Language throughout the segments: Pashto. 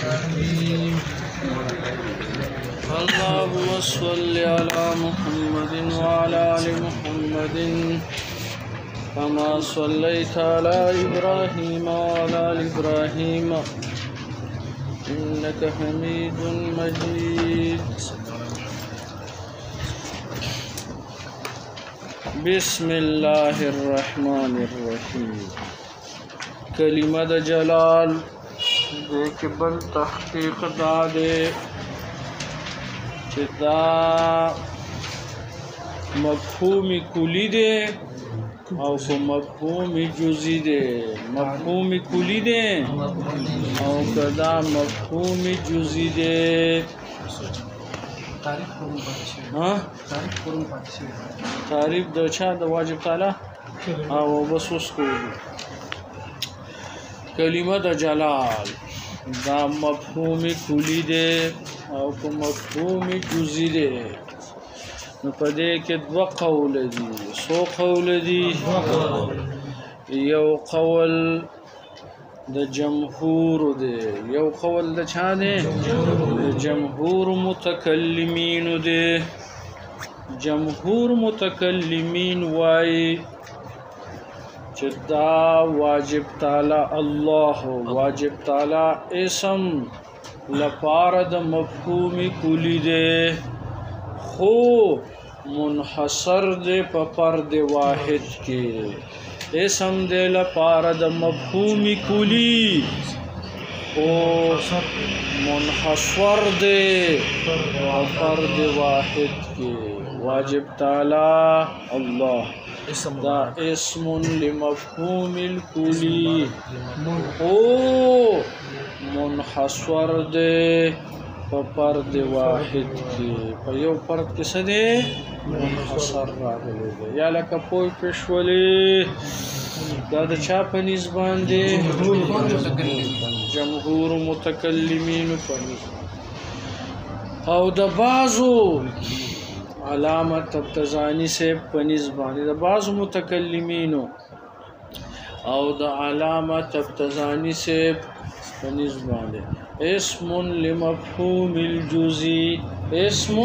الرحيم اللهم صل على محمد وعلى آل محمد كما صليت على إبراهيم وعلى آل إبراهيم إنك حميد مجيد بسم الله الرحمن الرحيم کلمه د جلال د بل تحقیق داده چې دا مفهوم کلی دی او کو مفهوم جزئی دی مفهوم کلی دی او کدا مفهوم جزئی دی تعریف کوم پاتې تعریف د چا د واجب تعالی او بس اوس کوو کلمه د جلال دا مفهوم کلی دی او کو مفهوم جزئی دی نو پدې کې دوه قول دي سو قول دي یو قول د جمهور دی یو قول د چا دی جمهور متکلمین دی جمهور متکلمین وای چې دا واجب تعالی الله واجب تعالی اسم لپاره د مفهوم کلی دی خو منحصر دی په فرد واحد کې اسم دی لپاره د مفهوم کلی او منحصر دی په فرد واحد کې واجب تعالی الله دا اسم لمفهوم الكلی او منحصر دی په فرد واحد کې په یو فرد کې څه دی منحصر راغلی دی یا لکه پوه پېښولې دا د چا په نسبت باندې جمهور متکلمین په نسبت او د بعضو علامه تبتزانی سے په نسبت باندې د بعضو متکلمینو او د علامه تبتزانی سے په نسبت باندې اسم لمفهوم الجزئی اسم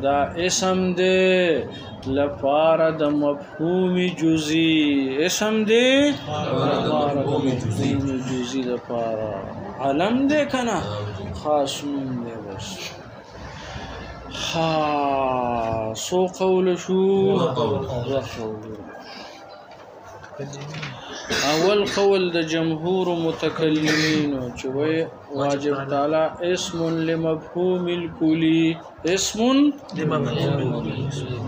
دا اسم دے لپاره د مفهوم جزئی اسم دے لپاره د مفهوم جزئی لپاره علم دے کنا خاص نوم دے بس سو قول شو اول قول د جمهور متکلمین چې واجب تعالی اسم لمفهوم الکلی اسم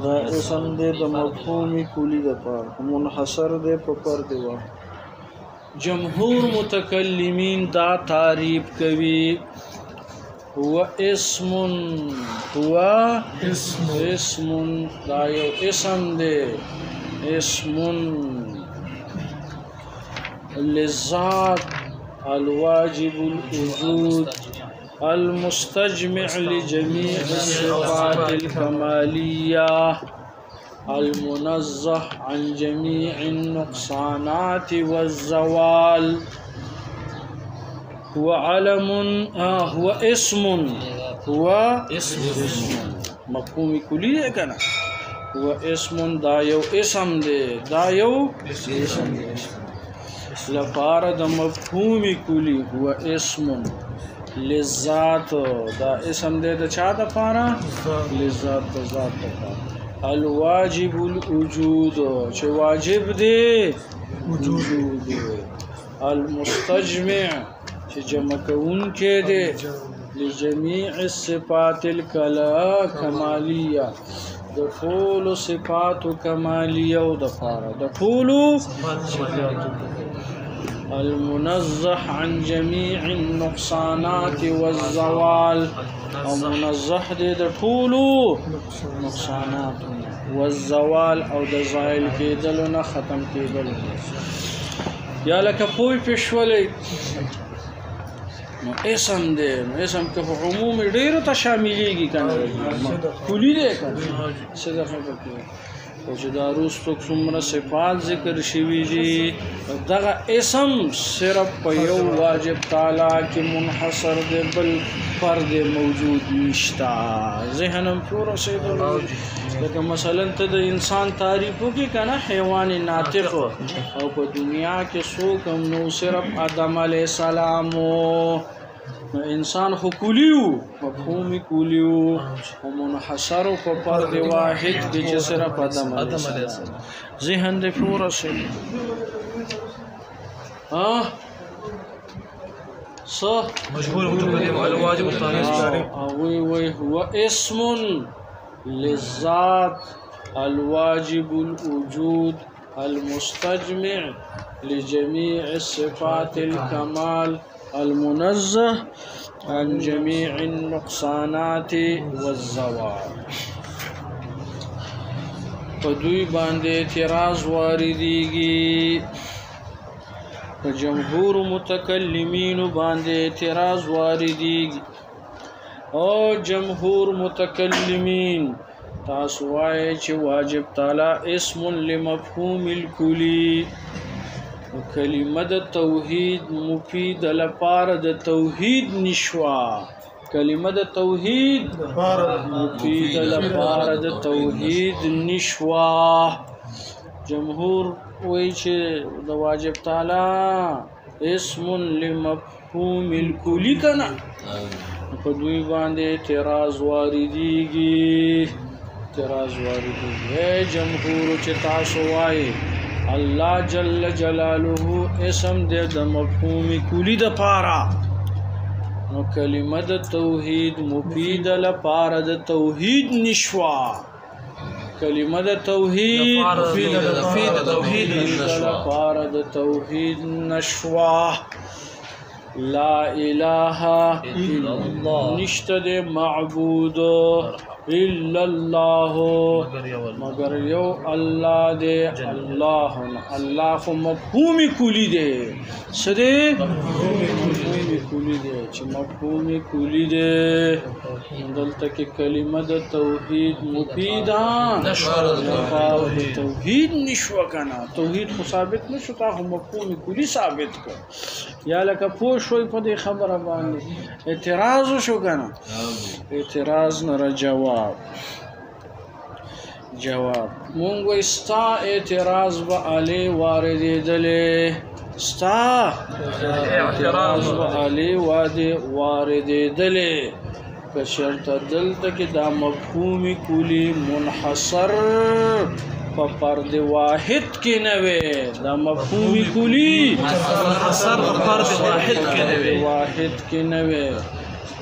دا اسم د مفهوم کلی لپاره منحصر دی په فرد واحد جمهور متکلمین دا تعریف کوي هو اسم دا یو اسم دی اسم للذات الواجب الوجود المستجمع لجميع الصفات الكمالية المنزه عن جميع النقصانات والزوال هو علم هو اسم مفهوم کلی ہے کنا هو اسم دا یو اسم دی دا یو اسم دی لپاره د مفهوم کلی هو اسم للذات دا اسم دی د چا د لپاره للذات د ذات لپاره الواجب الوجود چې واجب دی وجود المستجمع چې جمع کوونکی دی لجميع الصفات الكماليه د ټول صفات کمالیه او د فاره د ټول صفات المنزه عن جميع النقصانات والزوال او منزه دي د ټول نقصانات والزوال او د زائل کېدل نه ختم کېدل یا لکه پوي پښولې نو اسم دی نو اسم که په عموم ډیرو ته شاملېږي کنه کلی دی کنه څه ده خبره او چې دا وروسته څومره صفات ذکر شوي دي دغه اسم صرف په یو واجب تعالی کې منحصر دی بل فرد موجود نشتا ذهنم پوره رسېدلی لکه مثلا ته د انسان تعریف وکړې که نه حیوان ناطق او په دنیا کې څوک هم نو صرف آدم علیه السلام انسان خو کلی و مفهوم کلی و منحصر په فرد واحد کې چې صرف آدم علیه السلام ذهن دې پوره رسېدلی صح مجهول الواجب الثاني هو اسم للذات الواجب الوجود المستجمع لجميع الصفات الكمال المنزه عن جميع النقصانات والزوال فدوی باندې اعتراض واردېږي په جمهور متکلمین باندې اعتراض واردېږي او جمهور متکلمین تاسو وایي چې واجب تعالی اسم لمفهوم الکلی کلمه د توحید مفید لپاره د توحید نشوا کلمه د توحید مفید لپاره د توحید نشوا جمهور وایي چې د واجب تعالی اسم لمفهوم الکلی کنا په دوی باندې اعتراض واردېږي جمهور چې تاسو وایي الله جل جلاله اسم دې د مفهوم کلی د پاره نو کلمه د توحید مفید لپاره د توحید نشوا کلمه د توحید مفید لپاره د توحید نشوا لا اله الا الله نشته معبود الا الله مگر یو الله دې الله خو مفهوم کلی دی څه دی مفهوم کلی دی چې مفهوم کلی دی دلته کې کلمه د توحید مفیده توحید نشو کنه توحید خو ثابت نشو تا خو مفهوم کلی ثابت کړ یا لکه پوه شوي په دې خبره باندې اعتراض شو کنه اعتراض نه جواب مونږ وایي ستا اعتراض به علی واردېدلی ستا اعتراض به علی واردېدلی که چېرته دلته کې دا مفهوم کلی منحصر په فرد واحد کې نه وي دا مفهوم کلی منحصر په فرد واحد کې نه وي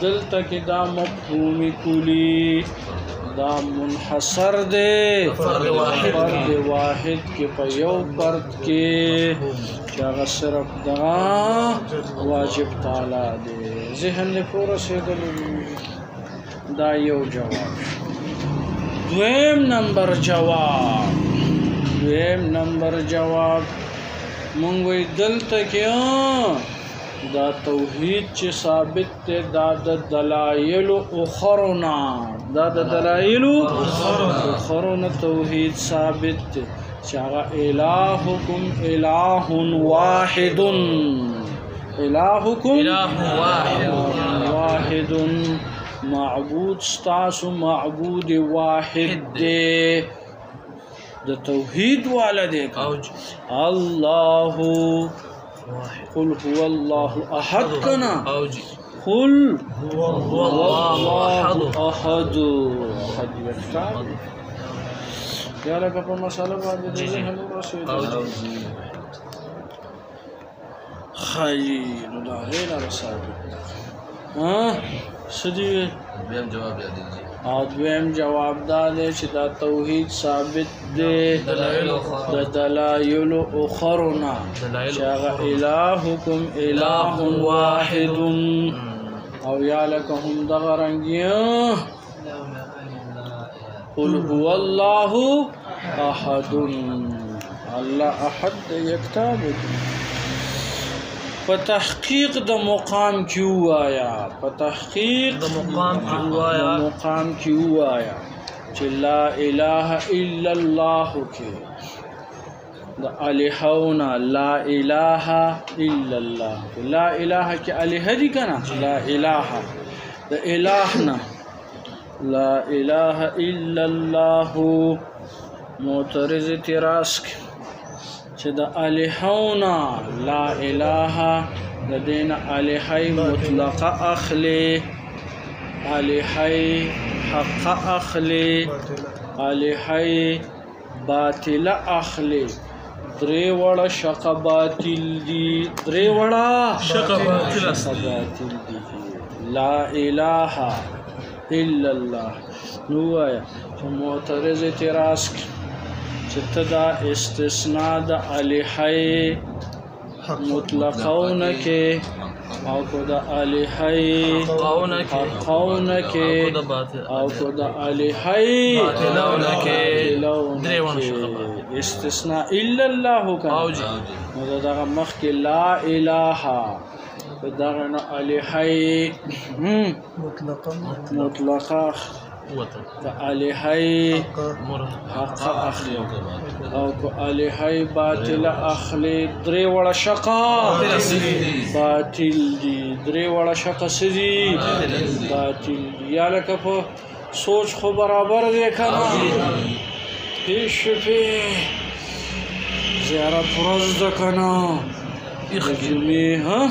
دلته کې دا مفهوم کلی دا منحصر دی فرد واحد کې په یو فرد کې چې هغه صرف دا واجب تعالی دی ذهن دې پوره رسېدلی دا یو جواب دویم نمبر جواب مونږ وایي دلته کې دا توحید چې ثابت دی دا د دلایل اخرنا توحید ثابت دی چې هغه الهکم اله واحد معبود ستاسو معبود واحد دی د توحید والا دی الله قل هو الله احد کنا قل هو الله احد یا لکه په مساله باندې د ذهن رسېدلی خیر دا غیر رسېدلی سدی دویم جواب دا دی چې دا توحید ثابت دی د دلایل اخرنا چې هغه الهکم اله واحد او یا لکه هم دغه رنګ قل هو الله احد الله احد یکتا دی په تحقیق د مقام کې وایا چې لا اله الا الله کې د الہونا لا اله الا الله لا اله کې الہ دي کنه لا اله د الہنا لا اله الا الله معترض اعتراض چې د الہونا لا اله د دین الہی مطلقه اخلي الہی حق اخلي الہی باطل اخلي درې وړه شق باطل دي درې وړه شق باطل دي لا اله الا الله نو وایا چې معترض اعتراض چې تدا استثناء د الہی مطلقون کې او کو د الہی حقون کې او کو د الہی باطلون کې درې وړه استثناء الا الله کا او دغه مخ کې لا اله دغه نه الہی مطلقه الہی حق اخلی او کو الہی باطل اخلی درې وړه شقا باطل دی درې وړه شقا سدي باطل یا لکه په سوچ خو برابر دی کنه هیڅ په زیارت ورځ ده کنه جمعې ها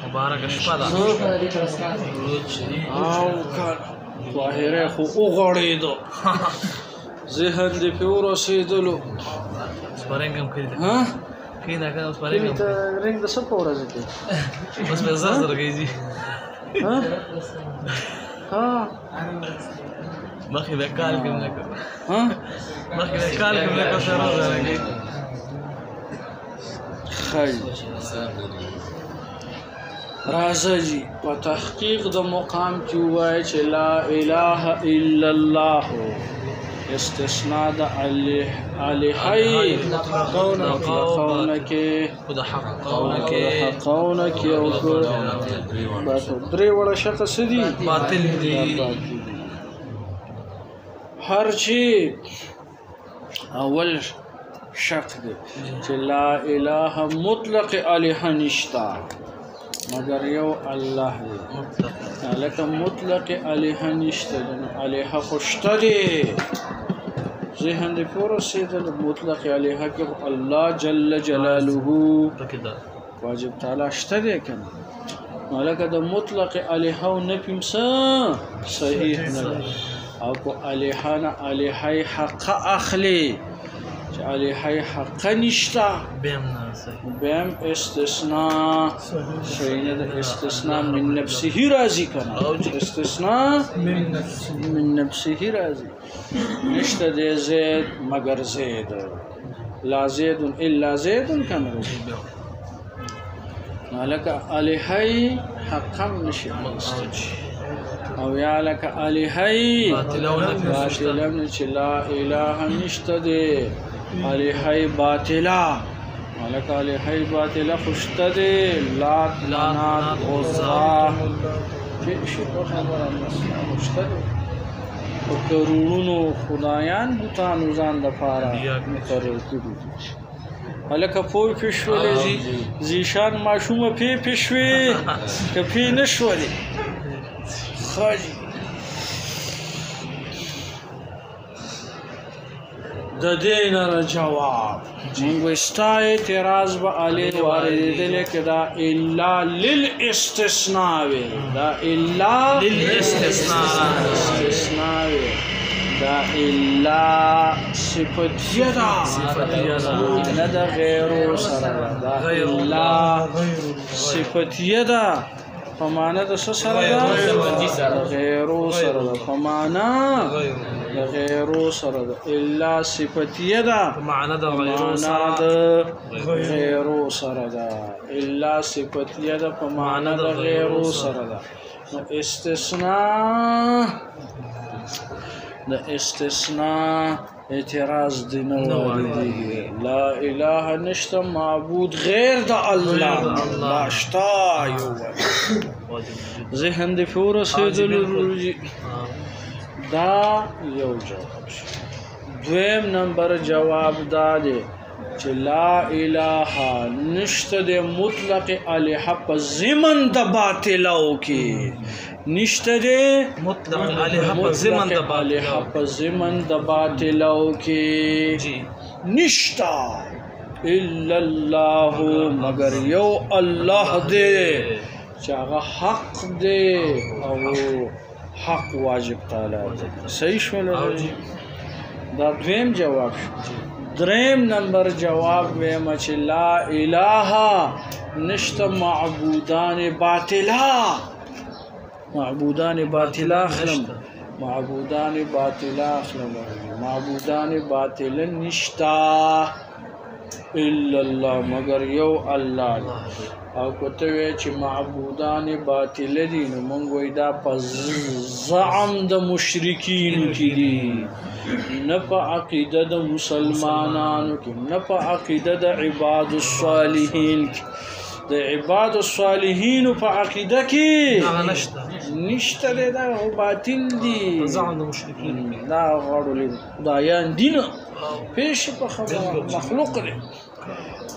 مبارک شپه ده او کنه ظاهره خو وغړېدو ذهن دې په ورسېدلو سپارنګ هم کړی ها کینا کنه سپارنګ هم رنګ د څه په ورځ کې بس په زړه سره کېږي ها مخې د کال کې نه کړ ها مخې د کال کې نه کړ سره راځي خیر راځي په تحقیق د مقام کې وایي چې لا اله الا الله استثناء د الہی قونه کې خود حق قونه کې او درې وړه شق سدي باطل دي هر چی اول شق دی چې لا اله مطلق الہ نشتا مگر یو الله دی لکه مطلق الہ نشته الہ خوشته دی ذهن دی پورا سیدل مطلق الہ کې الله جل جلاله واجب تعالی شته دی کنه لکه د مطلق الہ او نفیمسا صحیح نه او کو الہانا الہی حق اخلی چې الہی حق نشتا بهم استثناء صحیح نه استثناء من نفسه راضی کنه استثناء من نفسه راضی نشته د زید مگر زید لا زید الا زید کنه لکه الہی حقا نشي او یا لك الہی باطلون چې لا اله نشته دی الہی باطلا لك الہی باطلا خوشته دی لات لعنات عزا شي په خبره خوشته دی او کرونو خدایان بوتانو ځان د پاره مقرر کړي هلکه پوی پښولې زیشان ماشومه پښوي کپی نشولې خاجي د دین را جواب موږ استای اعتراض به علی واردل کدا الا للاستثناء دا الا للاستثناء دا الا صفتیه دا نه دا غیر سره دا الا صفتیه دا فمانه د سره دا غیر سره دا فمانه د غیر سره دا الا صفتیه دا فمانه د غیر سره دا الا صفتیه دا فمانه د غیر سره دا استثناء د استثناء اعتراض دی نو لا اله نشته معبود غیر د الله داشتا یو ذهن د فور سیدل دا یو جواب شو دویم نمبر جواب دا دی چې لا اله نشته د مطلق الہ په ضمن د باطلو کې نشته د مطلق الہ په ضمن د الہ په ضمن د باطلو کې نشتا الا الله مگر یو الله دې چې هغه حق دې او حق واجب تعالی صحیح شول دا دویم جواب شو دریم نمبر جواب ویم چې لا اله نشته معبودان باطلا معبودان باطلا اخلم معبودان باطلا اخلم معبودان باطلا نشتا الا الله مگر یو الله او کوته چې معبودان باطل دي نو مونږ وای دا په زعم د مشرکین کې دي نه په عقیده د مسلمانانو کې نه په عقیده د عباد الصالحین د عباد الصالحین په عقیده کې نشته دا باطل دي زعم د مشرکین دا غړول خدایان دي نه پیش په خبره مخلوق دي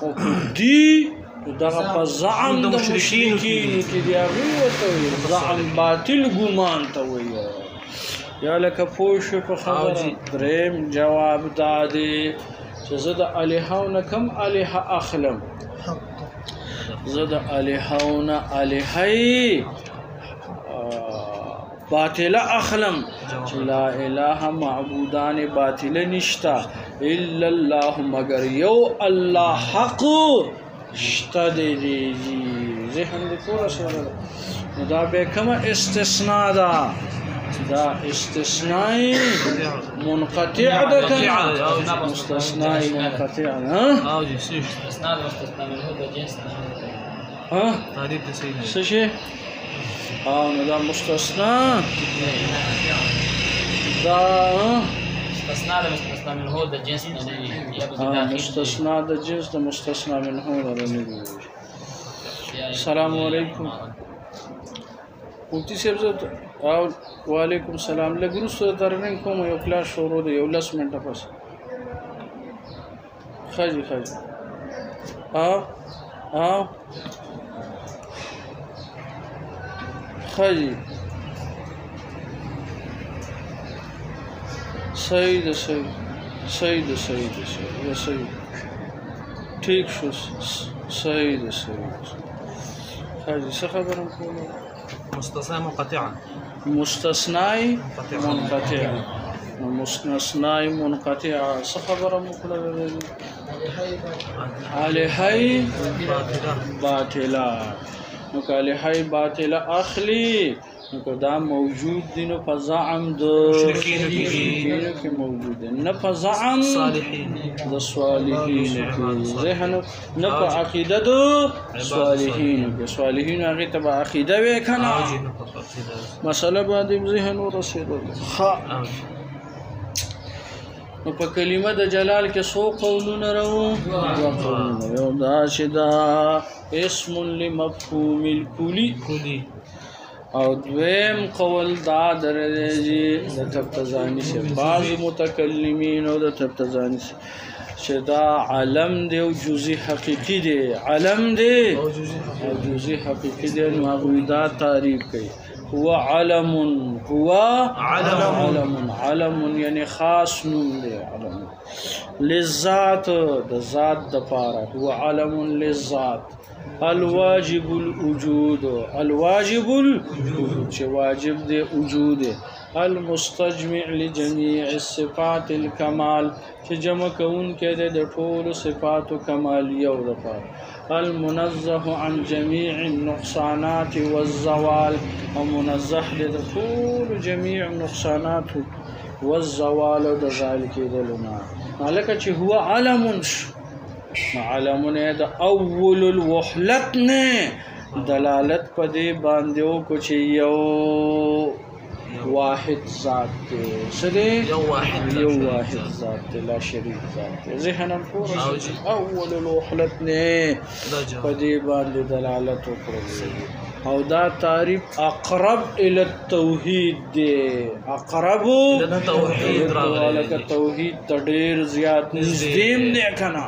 او دي دغه په زعم د مشرکین کې دی هغه وته زعم باطل ګمان ته وایي یا لکه پوښ په خبره دریم جواب دادی چې زه د الہونه کم الہ اخلم زه د الہونه الہی باطل اخلم لا اله معبودان باطل نشتا الا الله مگر یو الله حق شته دی ذهن د ټول سره دا به کومه استثناء ده دا استثناء منقطع ده مستثناء منقطع ها او دي استثناء مستثنى منه د جنس ها تعریف څه دی څه شي نو دا مستثناء دا مستثنى منه د جنس نه مستثنى د جنس د مستثنى منه نه دی السلام علیکم مفتی صاحب او وعلیکم السلام لګروسو درنګ کوم یو کلاس شروع دی یو 10 منټه پس خاجي خاجي صحیح ٹھیک شو صحیح خاجي څه خبرم کوله مستثنى منقطع مستثنى منقطع څه خبرم کوله الہی باطلا نو الہی باطلا اخلی نو دا موجود دي نو په زعم د مشرکین کې موجود دي نه په زعم د صالحین کې ذهن نه په عقیده د صالحین کې صالحین هغه ته په عقیده وکنه مسله باندې ذهن ورسېدل نو په کلمه د جلال کې څو قولونه راو یو دا چې دا اسم لمفهوم الکلی او دویم قول دا درجه د تفتزانی سے بعض متکلمین او د تفتزانی سے چې دا علم دی او جزئی حقیقی دی علم دی او جزئی حقیقی دی نو هغه دا تعریف کوي هو علم یعنی خاص نوم دی علم للذات د ذات د پاره هو علم للذات الواجب الوجود چې واجب دی وجود المستجمع لجميع الصفات الكمال چې جمع کون کې د ټول صفات کمالیه او د پاره المنزه عن جميع النقصانات والزوال ومنزه د ټول جميع النقصانات والزوال د ذلك دلنا مالک چې هو علم علمونه د اول الوحلت نه دلالت پدې باندې او کو چې یو واحد ذات دی سدی یو واحد ذات دی لا شریک ذات دی ذهنم پورا اول الوحلت نه په دې باندې دلالت وکړي او دا تعریف اقرب الى التوحید دی اقرب الى التوحید راغلی توحید ته ډیر زیات نږدې دی کنه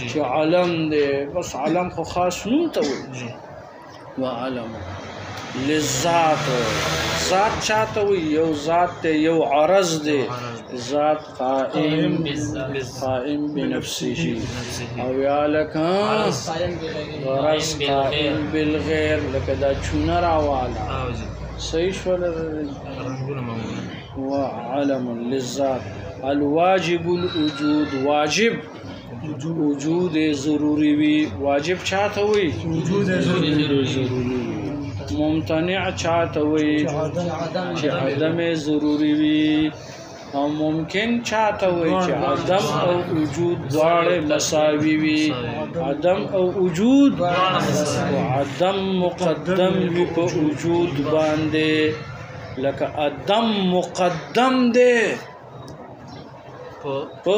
چې علم دی بس علم خو خاص نوم ته وایي وعلم للذات ذات چاته وي یو ذات ته یو عرض دی ذات قائم بنفسه او یا لك عرض قائم بالغير لکه دا چونه راواله صحیح شول وعلم للذات الواجب الوجود واجب وجود ضروری وي واجب چاته وي وجود ضروری ممتنع چاته وي چې عدم ضروری وي او ممکن چاته وي چې عدم او وجود دواړه مساوي وي عدم او وجود عدم مقدم وي په وجود باندې لکه عدم مقدم دی په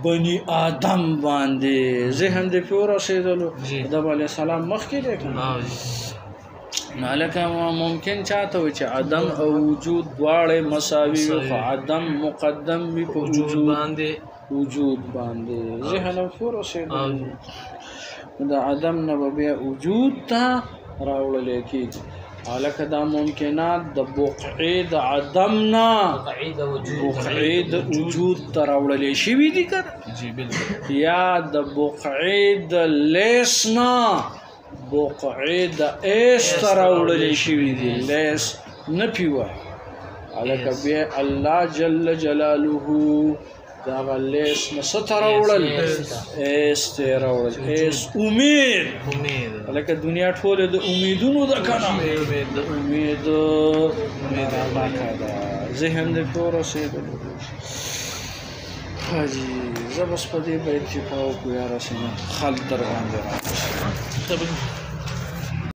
بني آدم باندې ذهن دې پیور رسیدلو آدم علیه السلام مخکې دی نالکه ممکن چاته وي چې عدم او وجود دواړه مساوي وي خو عدم مقدم وي په وجود باندې ذهن پیور رسیدلو د عدم نه بیا وجود ته راوړل کېږي حالکه دا ممکنات د بقعې د عدم نه بقعې د وجود ته راوړلی شوي دي که یا د بقعې د لیس نه بقعې د ایس ته راوړلی شوي دي لیس نه پې وایي حالکه بیا الله جل جلاله دغه لیس نه څه ته راوړل ایس ته یې راوړل ایس امید لکه دنیا ټوله د امیدونو ده که نه امید رابطه ده ذهن دې پورې رسېدلی حاجي زه بس په دې به اکتفا وکړو یا راسې نه خلک در باندې را